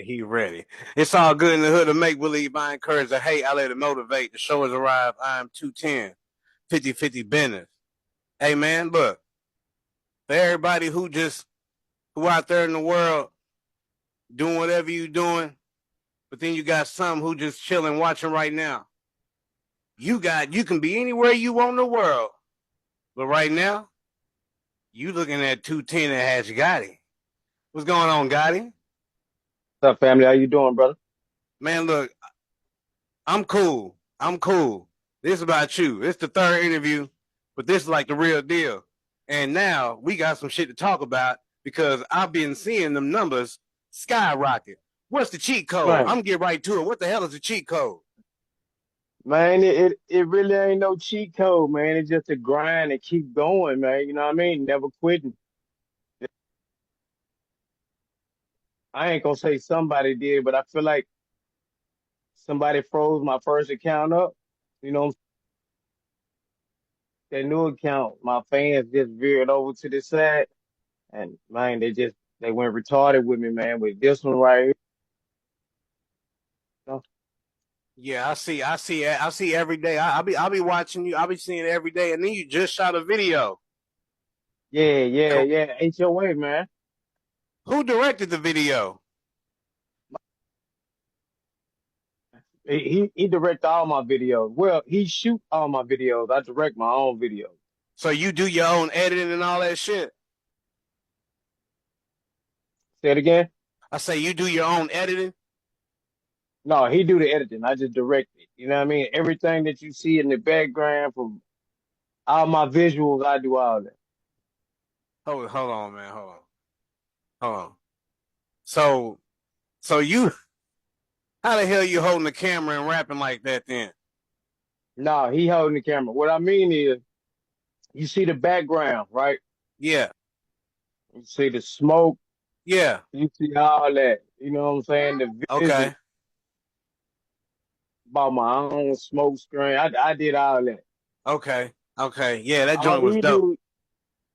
He ready. It's all good in the hood of make believe. I encourage the hate. I let it motivate. The show has arrived. I am 210, 50-50 business. Hey man, look, for everybody who out there in the world doing whatever you doing, but then you got some who just chilling watching right now. You can be anywhere you want in the world, but right now you looking at 210 that has Gotti. What's going on, Gotti? What's up, family? How you doing, brother? Man, look, I'm cool. I'm cool. This is about you. It's the third interview, but this is like the real deal. And now we got some shit to talk about because I've been seeing them numbers skyrocket. What's the cheat code? I'm Man, gonna get right to it. What the hell is the cheat code? man, it really ain't no cheat code, man. It's just a grind and keep going, man. You know what I mean? Never quitting. I ain't gonna say somebody did, but I feel like somebody froze my first account up. You know, that new account, my fans just veered over to the side, and man, they went retarded with me, man. With this one right here, you know? Yeah, I see every day. I'll be watching you. I'll be seeing it every day. And then you just shot a video. Yeah, yeah, yeah. Ain't your way, man. Who directed the video? He direct all my videos. Well, he shoot all my videos. I direct my own videos. So you do your own editing and all that shit. Say it again. I say you do your own editing. No, he do the editing. I just direct it. You know what I mean? Everything that you see in the background from all my visuals, I do all that. Hold on, man. Hold on. So, so you, how the hell you holding the camera and rapping like that then? No, he holding the camera. What I mean is, you see the background, right? Yeah, You see the smoke. yeah. You see all that. You know what I'm saying? The vision Okay, about my own smoke screen. I did all that. okay, okay. Yeah, that All joint was he dope. do,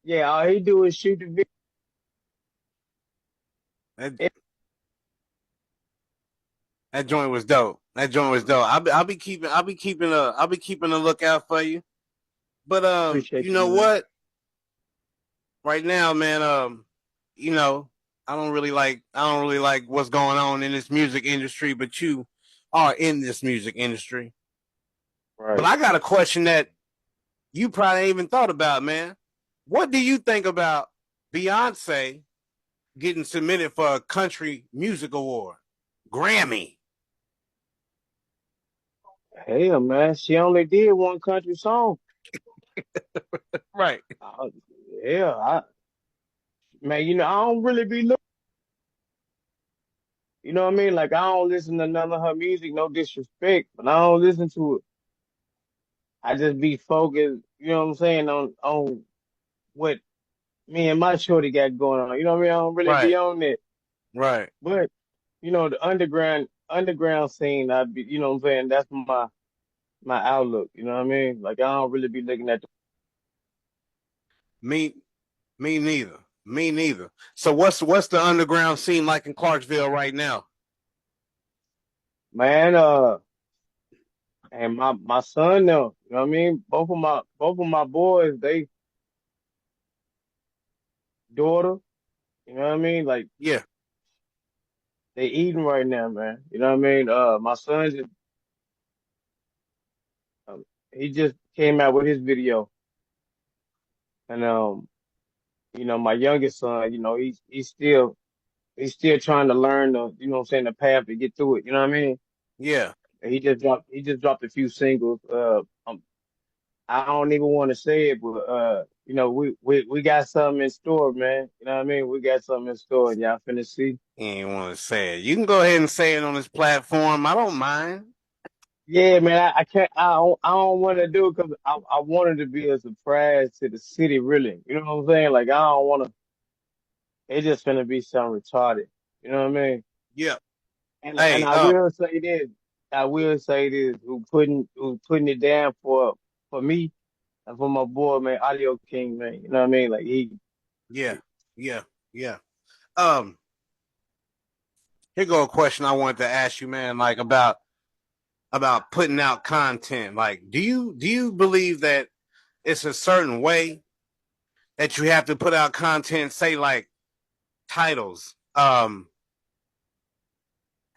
yeah, all he do is shoot the video. That, that joint was dope. That joint was dope. I'll be keeping a lookout for you. But Appreciate you you, know man. what? Right now, man, you know, I don't really like what's going on in this music industry, but you are in this music industry. But Right. I got a question that you probably ain't even thought about, man. What do you think about Beyonce getting submitted for a country music award? Grammy. Hell, man, she only did one country song. Right. Uh, yeah, man, I don't really be looking. You know what I mean? Like I don't listen to none of her music. No disrespect, but I don't listen to it. I just be focused. You know what I'm saying on what me and my shorty got going on. You know what I mean? I don't really be Right. on that. Right. But the underground scene. I be. You know what I'm saying? That's my outlook. You know what I mean? Like I don't really be looking at the Me me neither. Me neither. So what's the underground scene like in Clarksville right now? man. And my son now, you know what I mean? Both of my boys, they daughter, you know what I mean? Like Yeah. they eating right now, man. You know what I mean? My son um, he just came out with his video, and my youngest son, he's still trying to learn the, you know what I'm saying, the path to get through it. You know what I mean? Yeah. And he just dropped a few singles. I don't even want to say it, but we got something in store, man. You know what I mean? We got something in store, and y'all finna see. You ain't want to say it. You can go ahead and say it on this platform. I don't mind. Yeah, man, I can't. I don't want to do it because I wanted to be a surprise to the city, really. You know what I'm saying? Like I don't want to. It's just gonna be something retarded. You know what I mean? Yeah. And Hey, I will say this. I will say this. Who putting it down for me and for my boy, man, Audio King, man. You know what I mean? Like he. yeah, yeah, yeah. Um, Here go a question I wanted to ask you, man, like about putting out content. Like, do you believe that it's a certain way that you have to put out content, say like titles,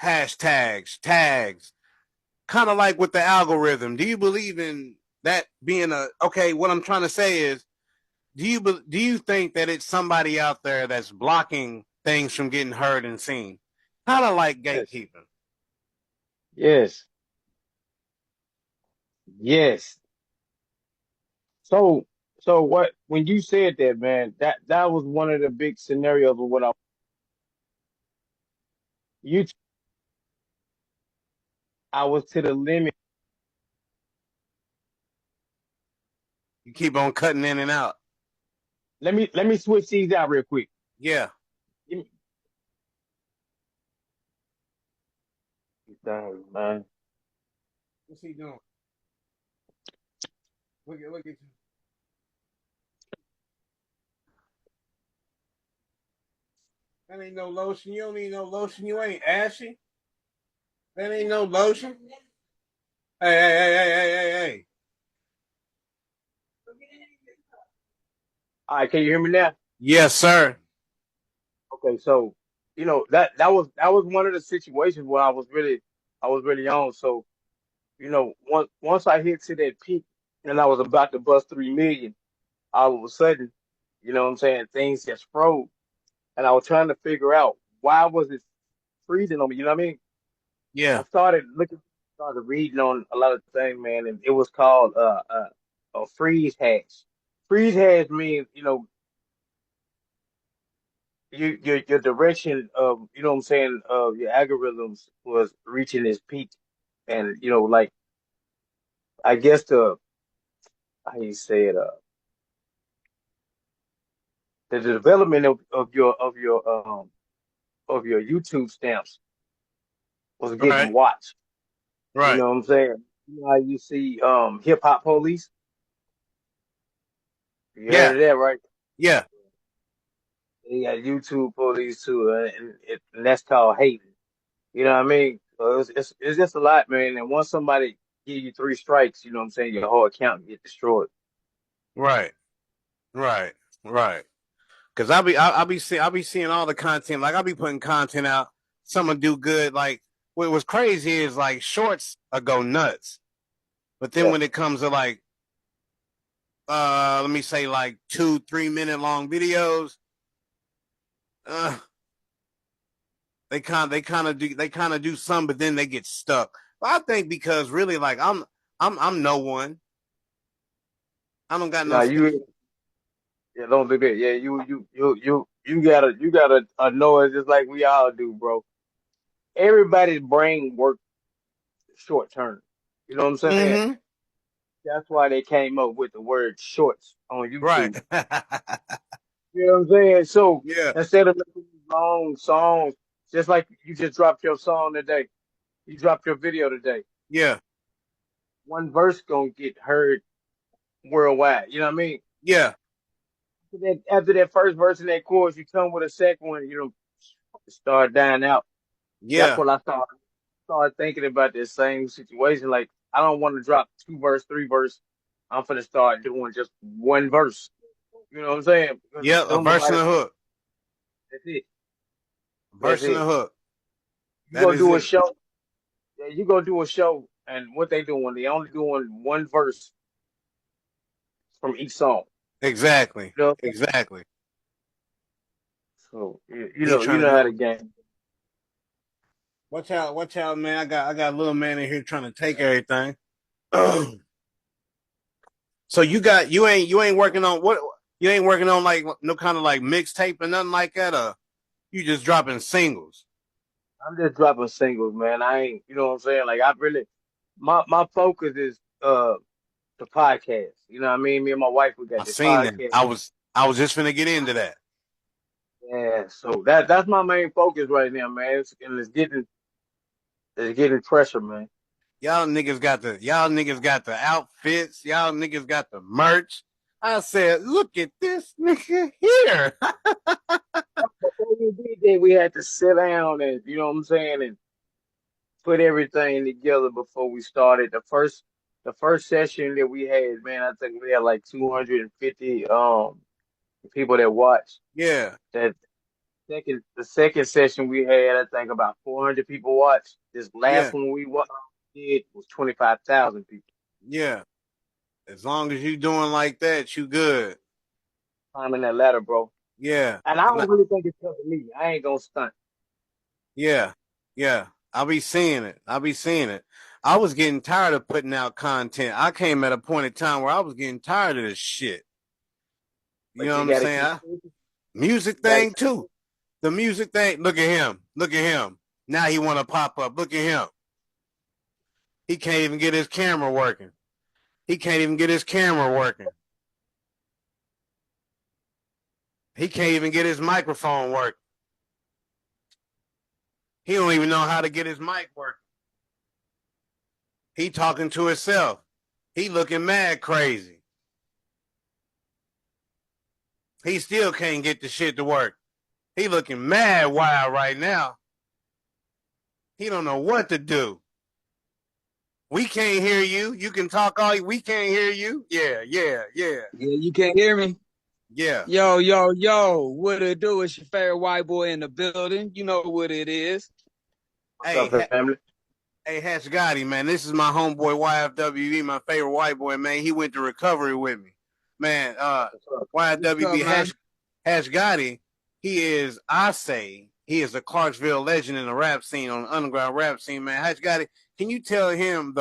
hashtags, tags, kind of like with the algorithm. Do you believe in that being a okay? What I'm trying to say is, do you think that it's somebody out there that's blocking things from getting heard and seen, kind of like Yes, gatekeeping? yes, yes. So, so what? When you said that, man, that was one of the big scenarios of what you. I was to the limit. You keep on cutting in and out. Let me switch these out real quick. Yeah. Give me- Dang, man. What's he doing? Look at you. That ain't no lotion. You don't need no lotion. You ain't ashy. That ain't no lotion. Hey, hey, hey, hey, hey, hey, hey. All right, can you hear me now? Yes, sir. Okay, so that was one of the situations where I was really on. So once I hit to that peak and I was about to bust 3 million, all of a sudden, what I'm saying, things just froze, and I was trying to figure out why was it freezing on me. You know what I mean? I Yeah. started reading on a lot of things, man, and it was called a freeze hash. Freeze hash means your direction of what I'm saying of your algorithms was reaching its peak, and like I guess the how you say it the development of your YouTube stamps was getting Right. watched. You Right. know what I'm saying? You know how you see hip hop police? You Yeah. heard of that, right? Yeah. They got YouTube police too, and that's called hating. You know what I mean? So it's just a lot, man. And once somebody give you three strikes, you know what I'm saying, your whole account get destroyed. Right. Right. Right. Cause I'll be seeing all the content. Like I'll be putting content out. Someone do good. Like what was crazy is like shorts go nuts. But then Yeah. when it comes to like let me say like 2-3 minute long videos, uh they kind of do some, but then they get stuck. But I think because really like I'm no one. I don't got no Now station. yeah, don't do that. Yeah, you gotta know it just like we all do, bro. Everybody's brain works short term. You know what I'm saying? Mm-hmm. That's why they came up with the word shorts on Right. YouTube. You know what I'm saying? So Yeah. instead of making these long songs, just like you just dropped your song today, you dropped your video today. Yeah. One verse gonna get heard worldwide. You know what I mean? Yeah. After that first verse in that chorus, you come with a second one. Start dying out. That's Yeah. what I started thinking about this same situation. Like I don't want to drop two verse, three verse. I'm finna start doing just one verse. You know what I'm saying? Because Yeah. A don't verse nobody. and a hook. That's it. A That's verse and it. a hook. You That gonna is do a it. show. Yeah, you gonna do a show, and what they doing? They only doing one verse from each song. Exactly. You know. Exactly. So you He know you trying to know how do the it. game. Watch out, man. I got a little man in here trying to take everything. So you ain't working on what you ain't working on like no kind of like mixtape or nothing like that, or you just dropping singles. I'm just dropping singles, man. I ain't. You know what I'm saying? Like I really, my focus is the podcast. You know what I mean? Me and my wife, we I got this seen that. podcast. I was just finna get into that. Yeah, so that's my main focus right now, man. And it's getting pressure, man. Y'all niggas got the outfits. Y'all niggas got the merch. I said, look at this nigga here. Before we did that, we had to sit down and you know what I'm saying, and put everything together before we started. The first session that we had, man, I think we had like 250 people that watched. Yeah, That the second session we had, I think about 400 people watched. This last yeah, one did was 25,000 people. yeah. As long as you doing like that, you good. Climbing that ladder, bro. Yeah. And I And don't really think it's because of me. I ain't gonna stunt. yeah, yeah. I'll be seeing it. I'll be seeing it. I was getting tired of putting out content. I came at a point in time where I was getting tired of this shit. You But know what you I'm gotta saying? keep pushing. Music You gotta thing keep too. The music thing. Look at him. Look at him. Now he want to pop up. Look at him. He can't even get his camera working. He can't even get his camera working. He can't even get his microphone working. He don't even know how to get his mic working. He talking to himself. He looking mad crazy. He still can't get the shit to work. He looking mad wild right now. He don't know what to do. We can't hear you. You can talk all we can't hear you. Yeah, yeah, yeah, Yeah, you can hear me? yeah. Yo, yo, yo, what it do? It's your favorite white boy in the building. You know what it is. What's Hey, up, family? hey, Hatch Gotti, man. This is my homeboy YFWB, my favorite white boy, man. He went to recovery with me. Man, What's up? What's up, YFWB man? Hatch Gotti, he is, I say, he is a Clarksville legend in the rap scene, on the underground rap scene, man. Hatch Gotti, can you tell him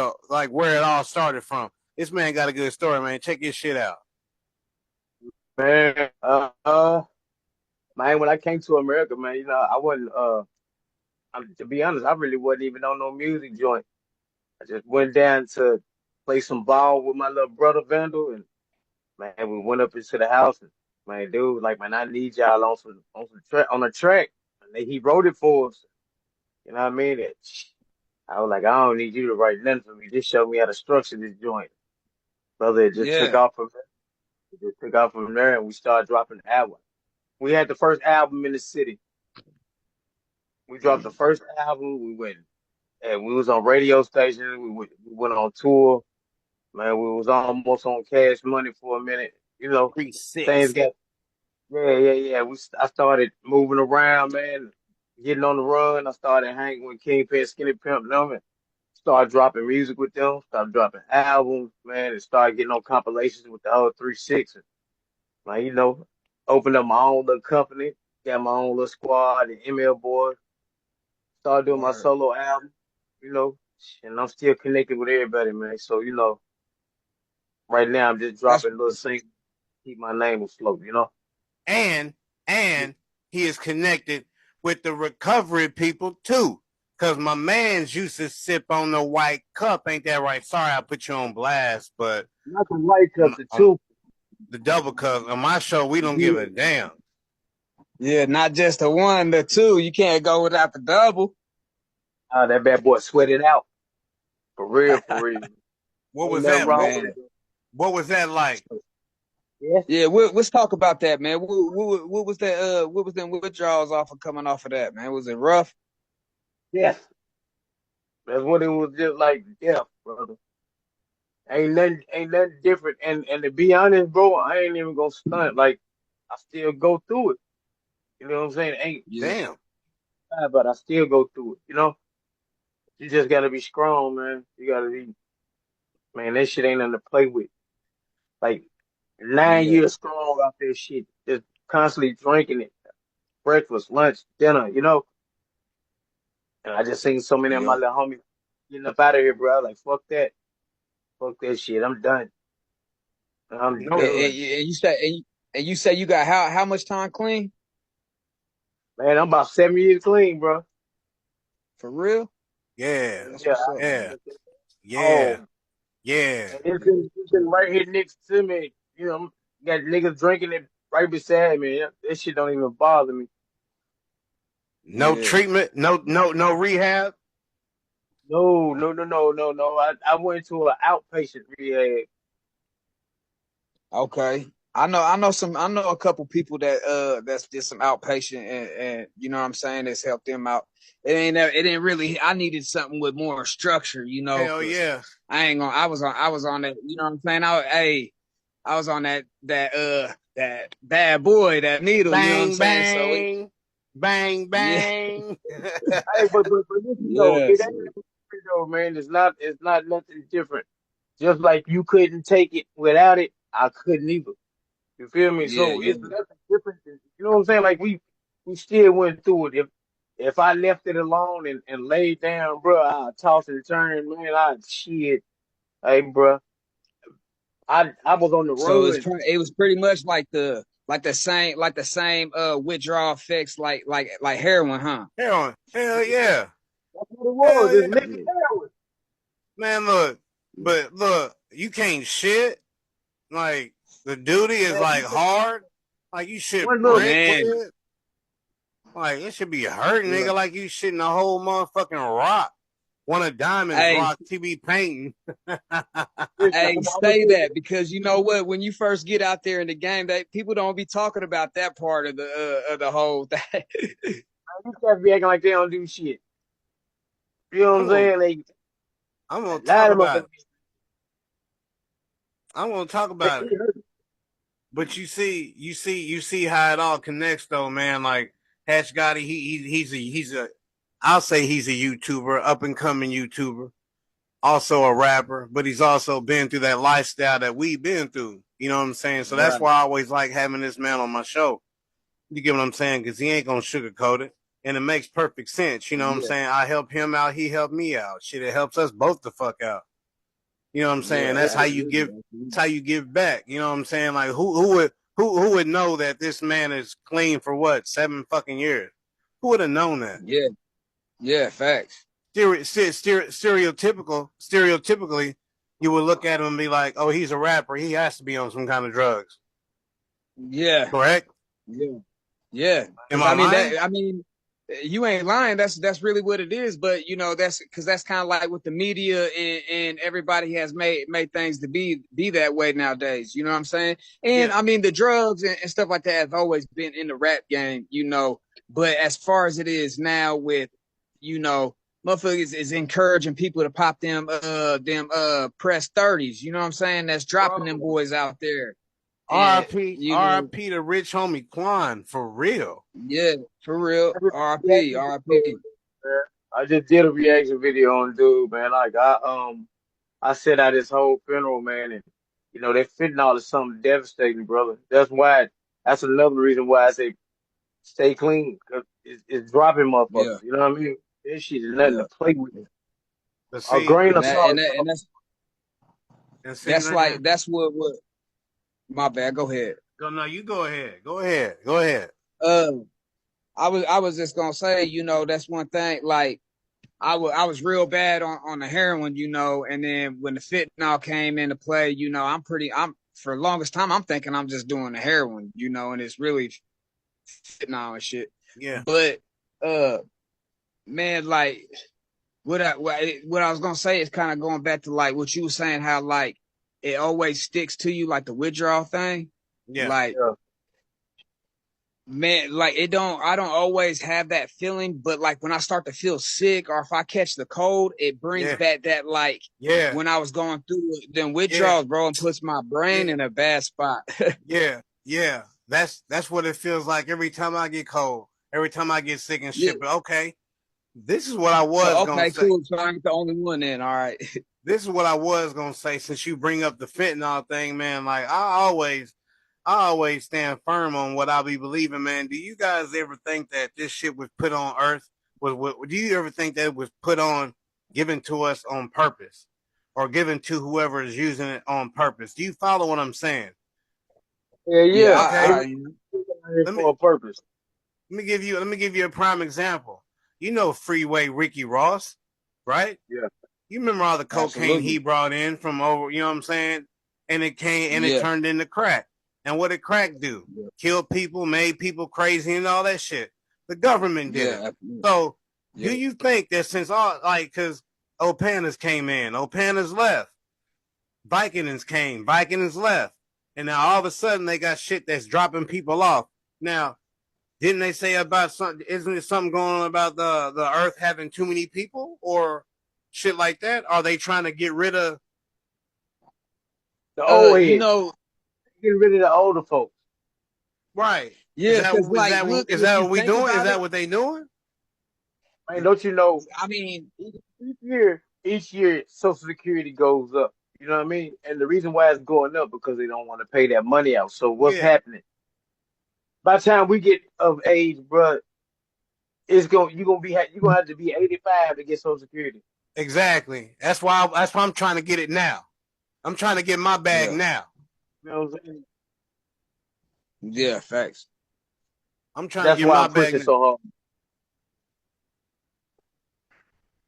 where it all started from? This man got a good story, man. Check his shit out. Man, man, when I came to America, man, I wasn't to be honest, I really wasn't even on no music joint. I just went down to play some ball with my little brother Vandal, and man, we went up into the house, and man, dude, like, man, I need y'all on a track, and he wrote it for us. You know what I mean? I was like, I don't need you to write nothing for me. Just show me how to structure this joint. Brother, it just took Yeah, off from there. It just took off from there, and we started dropping the album. We had the first album in the city. We dropped the first album. We went and we was on radio stations. We went on tour. Man, we was almost on Cash Money for a minute. You know, things 3-6. got yeah. I started moving around, man, getting on the run. I started hanging with Kingpin, Skinny Pimp, them, and started dropping music with them. Started dropping albums, man, and started getting on compilations with the whole 3-6. Like, opened up my own little company, got my own little squad, the ML Boys. Started doing my word. solo album, you know, and I'm still connected with everybody, man. So, right now I'm just That's dropping little singles, keep my name afloat. and and he is connected with the recovery people too. Cause my man's used to sip on the white cup, ain't that right? Sorry, I put you on blast, but Not the white cup, the on two. the double cup on my show, we don't give Yeah. a damn. yeah, not just the one, the two. You can't go without the double. That bad boy sweat it out. For real, for real. What Ain't was nothing that? wrong Man. with it. What was that like? Yeah. Yeah, let's talk about that, man. What was that? What was them withdrawals off of coming off of that, man? Was it rough? Yeah. That's what it was just like, death, brother. Ain't nothing different. And to be honest, bro, I ain't even gonna stunt. Like, I still go through it. You know what I'm saying? Ain't Yeah, Damn. bad, but I still go through it. You just gotta be strong, man. You gotta be, man, that shit ain't nothing to play with. Like, 9 yeah, years strong out there shit. Just constantly drinking it. Breakfast, lunch, dinner. And I just seen so many of my yep. little homies getting up out of here, bro. I was like, fuck that. Fuck that shit. I'm done. I'm No, done. And you say you got how much time clean? Man, I'm about 7 years clean, bro. For real? yeah, That's Yeah. what's up, man. yeah, yeah, Oh, yeah. and it's been right here next to me. Got niggas drinking it right beside me. That shit don't even bother me. No Yeah. treatment, no rehab. No. I went to an outpatient rehab. Okay. I know a couple people that that's did some outpatient and you know what I'm saying, that's helped them out. It ain't really, I needed something with more structure, you know, Hell because yeah. I was on that, you know what I'm saying? I was on that bad boy, that needle, you know what I'm Bang, saying? So bang. Bang, yeah, bang. Hey, but listen though, yeah, it so, ain't different though, man. It's not nothing different. Just like you couldn't take it without it, I couldn't either. You feel me? yeah, So yeah, it's nothing different. You know what I'm saying? Like we still went through it. If I left it alone and laid down, bro, I'd toss and turn, man. I'd shit. Hey, bro, I was on the so run. it was pretty much like the same withdrawal effects like heroin, huh? Hell yeah. That's what it was. Hell It's yeah. liquid Yeah, heroin. Man, look, you can't shit. Like, the duty is Man, like hard. Like, you shit one little brick man, with it. Like, it should be hurting, yeah. nigga, like you shitting a whole motherfucking rock. One of Diamond's Hey, rock TB painting. listen, hey, I'm gonna say tell you, that because you know what? When you first get out there in the game, they people don't be talking about that part of the whole thing. these cats be acting like they don't do shit. You know what I'm I'm gonna saying? Like, I'm a gonna lot talk of about motherfuckers, it. I'm gonna talk they about it. hurt. But you see how it all connects though, man. Like Hatch Gotti, he's a I'll say he's a YouTuber, up and coming YouTuber, also a rapper, but he's also been through that lifestyle that we've been through. You know what I'm saying? So that's Right. why I always like having this man on my show. You get what I'm saying? Because he ain't gonna sugarcoat it, and it makes perfect sense. You know what I'm Yeah. saying? I help him out, he helped me out. Shit, it helps us both the fuck out. You know what I'm saying? Yeah. That's how you Absolutely. give. That's Absolutely. how you give back. You know what I'm saying? Like who would know that this man is clean for what 7 fucking years? Who would have known that? Yeah. Yeah. Facts. Stereotypically, you would look at him and be like, "Oh, he's a rapper. He has to be on some kind of drugs." Yeah. Correct? Yeah. Yeah. Am Because I lying? I mean, you ain't lying. That's really what it is. But you know, that's because that's kind of like with the media and everybody has made things to be that way nowadays. You know what I'm saying? And Yeah. I mean, the drugs and stuff like that have always been in the rap game. You know, but as far as it is now with, you know, motherfuckers is encouraging people to pop them press 30s. You know what I'm saying? That's dropping them Bro, boys out there. And R.I.P. you know, R.I.P. to rich homie Quan for real. yeah, for real. I just RP, reaction video, RP. man. I just did a reaction video on dude, man. Like I set out his whole funeral, man, and that fentanyl is something devastating, brother. That's another reason why I say stay clean, 'cause it's dropping Yeah, motherfuckers. You know what I mean? This shit is nothing yeah. to play with. But A see, grain of And salt. that's like man. that's what my bad. Go ahead. Go no, you go ahead. Go ahead. Go ahead. Uh, I was just gonna say, you know, that's one thing. Like I was real bad on the heroin, you know, and then when the fentanyl came into play, you know, I'm for the longest time I'm thinking I'm just doing the heroin, you know, and it's really fentanyl and shit. Yeah. But uh, man, like what I was gonna say is kind of going back to like what you were saying, how like it always sticks to you, like the withdrawal thing. Yeah. Like, Yeah. man, like I don't always have that feeling, but like when I start to feel sick or if I catch the cold, it brings Yeah. back that like Yeah. when I was going through them Yeah. withdrawals, bro, and puts my brain Yeah. in a bad spot. Yeah. Yeah. That's what it feels like every time I get cold, every time I get sick and Yeah. shit. But okay, this is what I So was gonna okay, say. cool. So I ain't the only one then. All right. This is what I was gonna say since you bring up the fentanyl thing, man. Like I always stand firm on what I be believing, man. Do you guys ever think that this shit was put on Earth? Do you ever think that it was put on, given to us on purpose, or given to whoever is using it on purpose? Do you follow what I'm saying? Yeah, Yeah, yeah. Okay, Everything here let me for a purpose. let me give you a prime example. You know Freeway Ricky Ross, right? Yeah. You remember all the cocaine he absolutely. brought in from over, you know what I'm saying? And it came and it Yeah. turned into crack. And what did crack do? Yeah. Kill people, made people crazy and all that shit. The government did it. Yeah. Absolutely. So Yeah. do you think that since all like cause Opanas came in, Opanas left, Vikings came, Vikings left. and now all of a sudden they got shit that's dropping people off. Now, didn't they say about something? Isn't it something going on about the Earth having too many people or shit like that? Are they trying to get rid of? The old You heads. know, Get rid of the older folks. Right? yeah, because like, look, is if that you what we think doing? Is about that it, what they doing? Man, don't you know? I mean, Each year, Social Security goes up. You know what I mean? And the reason why it's going up because they don't want to pay that money out. So what's Yeah, happening? By the time we get of age, bro, you're gonna have to be 85 to get Social Security. exactly. That's why I'm trying to get it now. I'm trying to get my bag yeah, now. You know what I'm saying? yeah, facts. I'm trying to That's get why my I'm bag pushing now. so hard.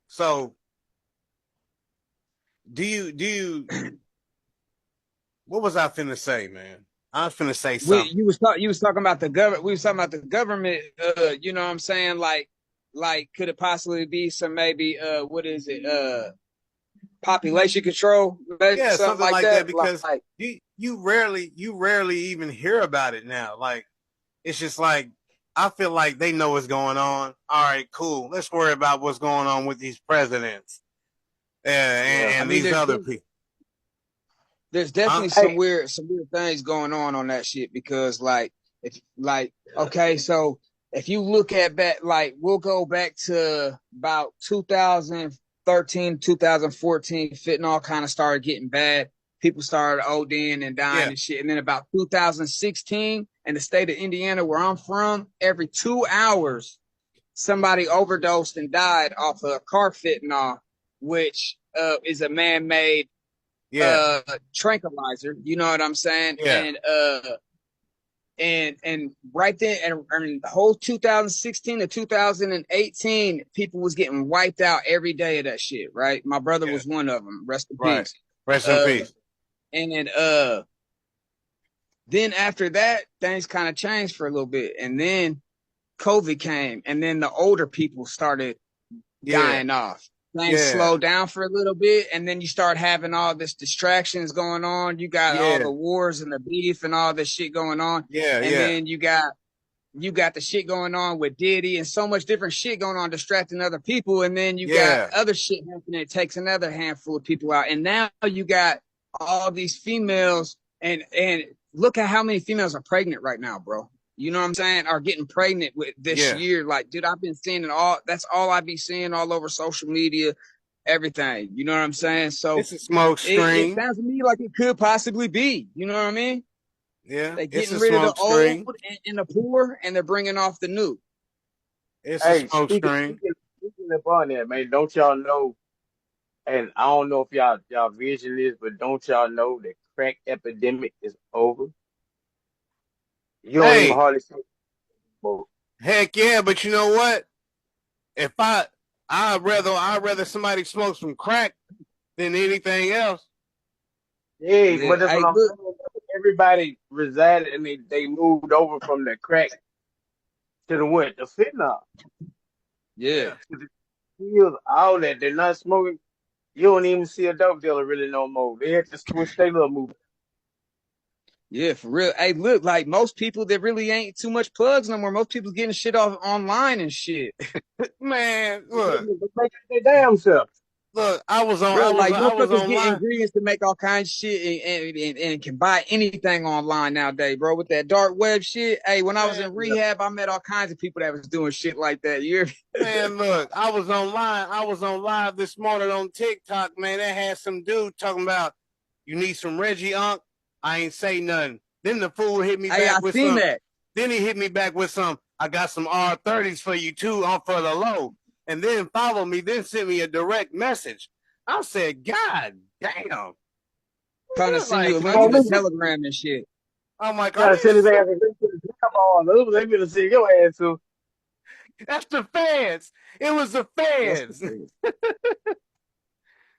So do you what was I finna say, man? I was finna say something. You was talking about the government. We was talking about the government. You know what I'm saying? Like, could it possibly be some maybe what is it? Population control, maybe Yeah, something something like like that that. because Like, you rarely even hear about it now. Like it's just like I feel like they know what's going on. All right, cool. Let's worry about what's going on with these presidents Yeah. I and mean, these other people. there's Huh? definitely Hey, some weird things going on that shit because like if like okay, so if you look at back, like we'll go back to about 2013, 2014, fentanyl kind of started getting bad. People started ODing and dying Yeah, and shit. And then about 2016 in the state of Indiana where I'm from, every 2 hours somebody overdosed and died off of carfentanil, which is a man-made yeah, tranquilizer. You know what I'm saying? yeah, And right then, and the whole 2016 to 2018, people was getting wiped out every day of that shit. Right? My brother yeah. was one of them. Rest in Right. peace. Rest in Uh, peace. and then after that, things kind of changed for a little bit, and then COVID came, and then the older people started Yeah, dying off. Things yeah, slowed down for a little bit, and then you start having all this distractions going on. You got all yeah, the wars and the beef and all this shit going on, yeah, and yeah, then you got the shit going on with Diddy and so much different shit going on, distracting other people, and then you got yeah, other shit happening. It takes another handful of people out, and now you got all these females, and look at how many females are pregnant right now, bro. You know what I'm saying? Are getting pregnant with this yeah. year. Like, dude, I've been seeing it all. That's all I be seeing all over social media, everything. You know what I'm saying? So It's a smoke it screen. sounds to me like it could possibly be. You know what I mean? Yeah, They're it's getting a rid of the smoke old screen. and the poor, and they're bringing off the new. It's a hey, smoke speaking screen. speaking speaking upon that, man, don't y'all know? And I don't know if y'all vision this, but don't y'all know that crack epidemic is over? You don't even Hey, hardly see it anymore. heck yeah, but you know what? If I'd rather somebody smoke some crack than anything else. Yeah, Yeah, but that's what hey, I'm look, saying. Everybody resided and they moved over from the crack to the what? The fentanyl. yeah, Yeah. To the pills, all that. They're not smoking. You don't even see a dope dealer really no more. They had to switch their little move. yeah, for real. Hey, look, like most people, there really ain't too much plugs no more. Most people's getting shit off online and shit. Man, They look, make their damn self. look. I was on. I Bro, was. like I was motherfuckers get online. ingredients to make all kinds of shit and can buy anything online nowadays, bro. With that dark web shit. Hey, when I was Man, in Yeah. rehab, I met all kinds of people that was doing shit like that. You hear me? man, look. I was online. I was on live this morning on TikTok. Man, they had some dude talking about you need some Reggie Unk. I ain't say nothing. Then the fool hit me Hey, back I with seen some. that. Then he hit me back with some. I got some R30s for you too on for the low. And then follow me. Then sent me a direct message. I said, God damn. Trying to send you a Like, are link to you? the Telegram and shit. I'm like, are Trying to you? send his ass a link to the damn all. They finna see your ass too. That's the fans. It was the That's the fans. thing.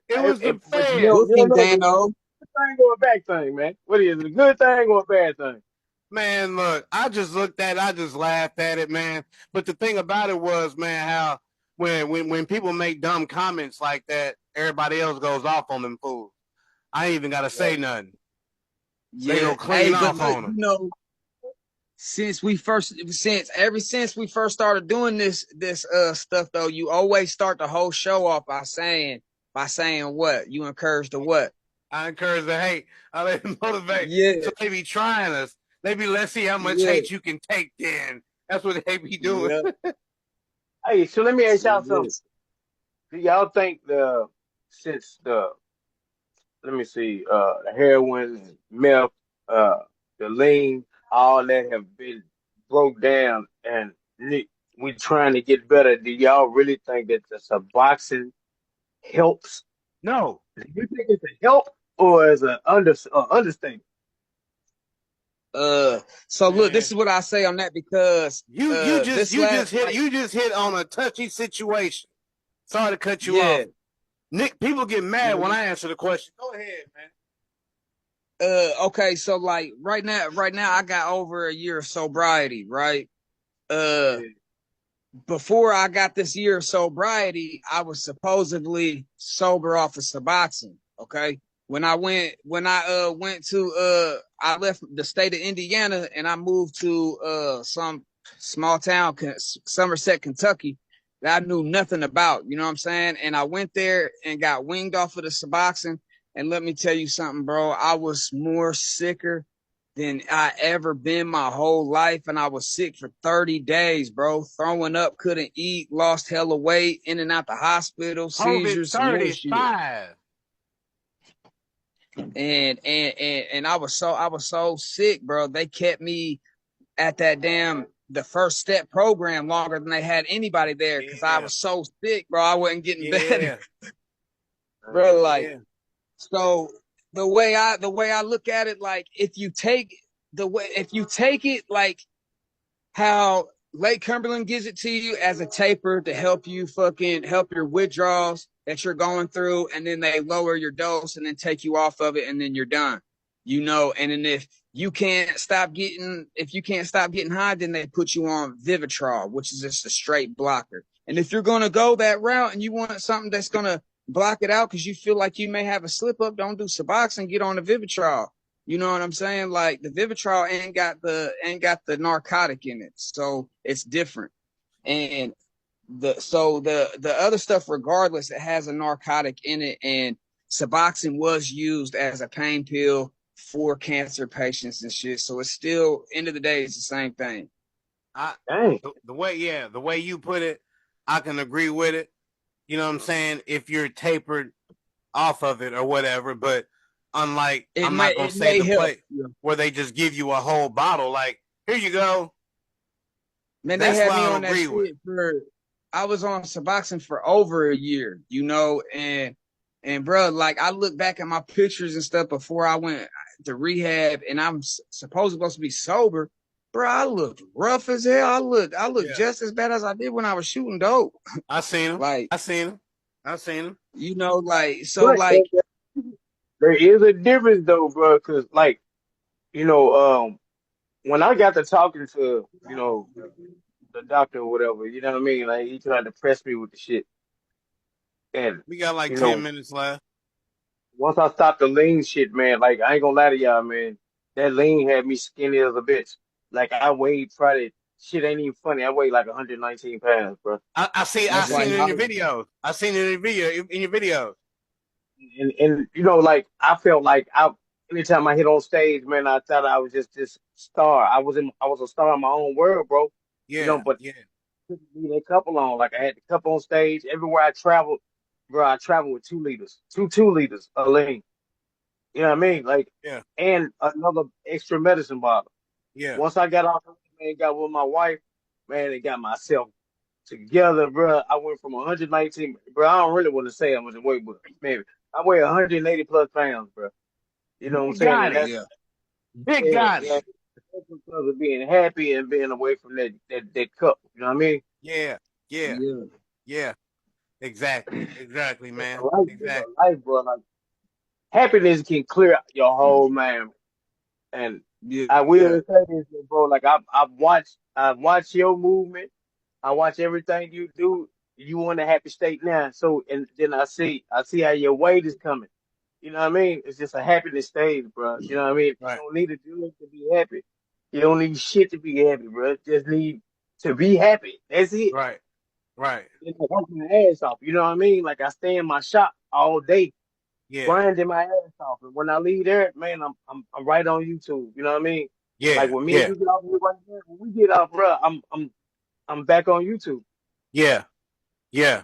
It was the But fans. you don't Looking, know the Dano. good thing or a bad thing, man. What is it? A good thing or a bad thing? Man, look, I just laughed at it, man. But the thing about it was, man, how when people make dumb comments like that, everybody else goes off on them fools. I ain't even gotta Yeah. say nothing. They Yeah. go clean But off look, on them. since we first started doing this stuff though, you always start the whole show off by saying what? You encourage the what? I encourage the hate. I let them motivate. Yeah. So they be trying us. They be, let's see how much Yeah. hate you can take then. That's what they be doing. Yeah. Hey, so let me ask y'all Yeah. something. Do y'all think since the let me see, the heroin, meth, uh, the lean, all that have been broke down, and we trying to get better? Do y'all really think that the Suboxone helps? No. Do you think it's a help or is an understatement? So look, this Man. is what I say on that because You just this last you just hit on a touchy situation. Sorry to cut you yeah. off. Nick, people get mad when Yeah. I answer the question. Go ahead, man. Okay, so like right now I got over a year of sobriety, right? Uh Yeah. Before I got this year of sobriety, I was supposedly sober off of Suboxone. Okay. I left the state of Indiana and I moved to some small town, Somerset, Kentucky, that I knew nothing about. You know what I'm saying? And I went there and got winged off of the Suboxone. And let me tell you something, bro. I was more sicker than I ever been my whole life. And I was sick for 30 days, bro. Throwing up, couldn't eat, lost hella weight, in and out the hospital, COVID seizures, some more shit. 35. And I was so sick, bro. They kept me at that damn the first step program longer than they had anybody there because I Yeah. was so sick, bro. I wasn't getting better, Yeah. bro. Like, Yeah. so the way I look at it, like if you take it like how Lake Cumberland gives it to you as a taper to help you fucking help your withdrawals that you're going through, and then they lower your dose and then take you off of it, and then you're done. You know, and then if you can't stop getting high, then they put you on Vivitrol, which is just a straight blocker. And if you're gonna go that route and you want something that's gonna block it out because you feel like you may have a slip up, don't do Suboxone, get on the Vivitrol. You know what I'm saying? Like the Vivitrol ain't got the narcotic in it, so it's different. And the other stuff, regardless, it has a narcotic in it, and Suboxone was used as a pain pill for cancer patients and shit. So it's still, end of the day, it's the same thing. Dang. The way you put it, I can agree with it. You know what I'm saying? If you're tapered off of it or whatever, but unlike, I'm not gonna It say may the help. play where they just give you a whole bottle, like, here you go. Man, they That's had what me I don't on that agree with. shit I was on Suboxone for over a year, you know, and bro, like I look back at my pictures and stuff before I went to rehab, and I'm supposed to be sober, bro. I looked rough as hell. I look Yeah. just as bad as I did when I was shooting dope. I seen him. Like, I seen him. I seen him. you know, like so, But like there is a difference though, bro, because like, you know, when I got to talking to, the doctor or whatever, you know what I mean? Like he tried to press me with the shit. And, We got like you 10 know, minutes left. once I stopped the lean shit, man, like I ain't gonna lie to y'all, man. That lean had me skinny as a bitch. Like I weighed probably shit ain't even funny. I weighed like 119 pounds, bro. I that's seen like it in how your videos. I seen it in your videos. And like I felt like anytime I hit on stage, man, I thought I was just this star. I was a star in my own world, bro. Yeah, But yeah, couldn't leave that cup alone. Like I had the cup on stage everywhere I traveled, bro. I traveled with 2 liters, 2 liters of lean. You know what I mean? Like, yeah, and another extra medicine bottle. yeah. Once I got off, man, got with my wife, man, and got myself together, bro. I went from 119, bro. I don't really want to say how much I weigh, but maybe I weigh 180 plus pounds, bro. You know what I'm Big saying? And Gotti. that's yeah, Big yeah, Gotti. that's because of being happy and being away from that cup. You know what I mean? Yeah, yeah, yeah, yeah. Exactly. Exactly, It's a man. life, it's Exactly. a life, bro. Like happiness can clear out your whole mind. And yeah, I Yeah. will say this, bro. Like I've watched your movement. I watch everything you do. You in a happy state now. So and then I see how your weight is coming. You know what I mean? It's just a happiness stage, bro. You know what I mean? You Right. don't need to do it to be happy. You don't need shit to be happy, bro. Just need to be happy. That's it. Right. Right. And I work my ass off. You know what I mean? Like I stay in my shop all day, Yeah. grinding my ass off. And when I leave there, man, I'm right on YouTube. You know what I mean? Like Yeah. when me and Yeah. you get off here right there, when we get off, bro, I'm back on YouTube. Yeah. Yeah.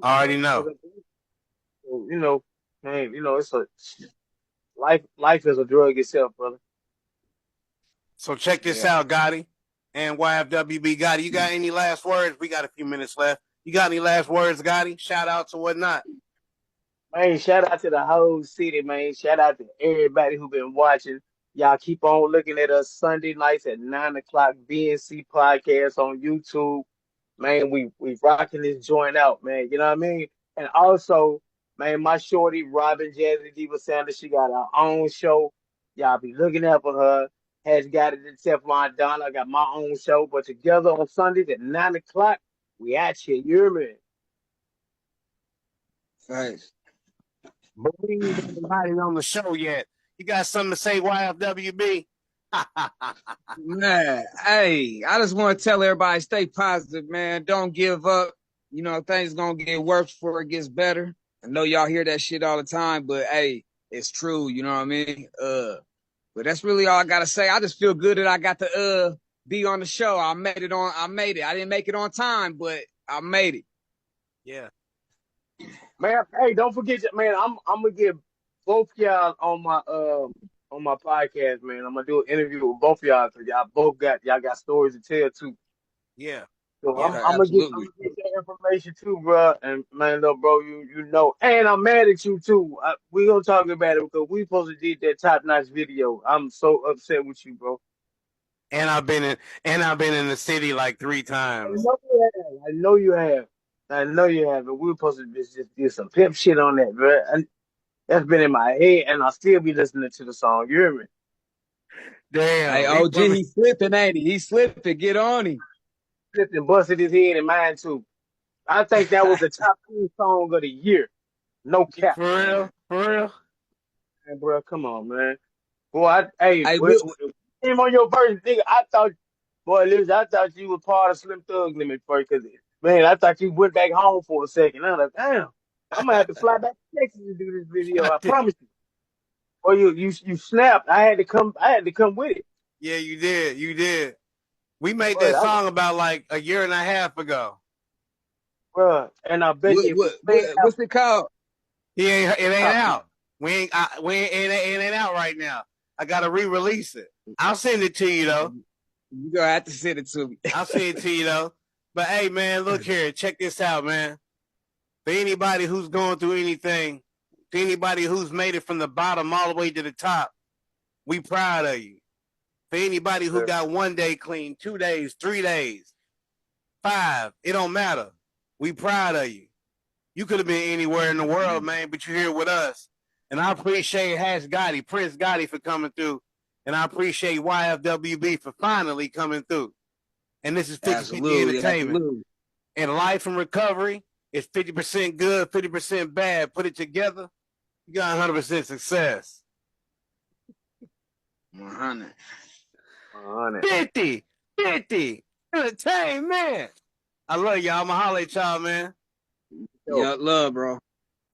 I already know. So, you know, man, you know, it's a life is a drug itself, brother. So check this Yeah. out, Gotti and YFWB Gotti. You got any last words? We got a few minutes left. You got any last words, Gotti? Shout outs or whatnot? Man, shout out to the whole city, man. Shout out to everybody who been watching. Y'all keep on looking at us Sunday nights at 9 o'clock, BNC podcast on YouTube. Man, we rocking this joint out, man. You know what I mean? And also, man, my shorty Robin Jazzy Diva Sanders, she got her own show. Y'all be looking out for her. Has got it in Teflon Don. I got my own show, but together on Sundays at 9 o'clock, we at you. You hear me? Thanks. But we ain't got nobody on the show yet. You got something to say, YFWB? Man, hey, I just want to tell everybody, stay positive, man. Don't give up. You know, things gonna get worse before it gets better. I know y'all hear that shit all the time, but hey, it's true. You know what I mean? But that's really all I gotta say. I just feel good that I got to be on the show. I made it. I didn't make it on time, but I made it. Yeah. Man, hey, don't forget, man. I'm gonna get both y'all on my podcast, man. I'm gonna do an interview with both y'all because y'all got stories to tell too. Yeah. So Yeah. Okay, I'm absolutely. gonna get that information too, bro. And man, little bro, you know, and I'm mad at you too. We gonna talk about it because we supposed to did that top notch video. I'm so upset with you, bro. And I've been in the city like 3 times. I know you have. I know you have. And we were supposed to just do some pimp shit on that, bro. And that's been in my head, and I still be listening to the song. You hear me? Hey, Damn. He OG, put me he slipping, ain't he? He slipping. Get on him. Flipped and busted his head and mine too. I think that was the top 10 song of the year. No cap, for real. For real. man, bro. Come on, man. Boy, hey, Hey, when it came on your verse, nigga, I thought, boy, listen, I thought you were part of Slim Thug Limit first, cause man, I thought you went back home for a second. I was like, damn, I'm gonna have to fly back to Texas to do this video. I promise you. Or you snapped. I had to come with it. Yeah, you did. You did. We made Boy, that song about like a year and a half ago. bro, and I bet you if we stayed out, what's it called? It ain't out. It ain't out right now. I gotta re-release it. I'll send it to you though. You gonna have to send it to me. I'll send it to you though. But hey man, look here, check this out, man. For anybody who's going through anything, to anybody who's made it from the bottom all the way to the top, we proud of you. For anybody who got 1 day clean, 2 days, 3 days, 5, it don't matter. We proud of you. You could have been anywhere in the world, man, but you're here with us. And I appreciate Hash Gotti, Prince Gotti for coming through. And I appreciate YFWB for finally coming through. And this is 50-50 Absolutely, Entertainment. absolutely. And life and recovery is 50% good, 50% bad. Put it together, you got 100% success. 100. 50 Entertainment. I love y'all. I'm going to holler at y'all, man. Yeah, love, bro.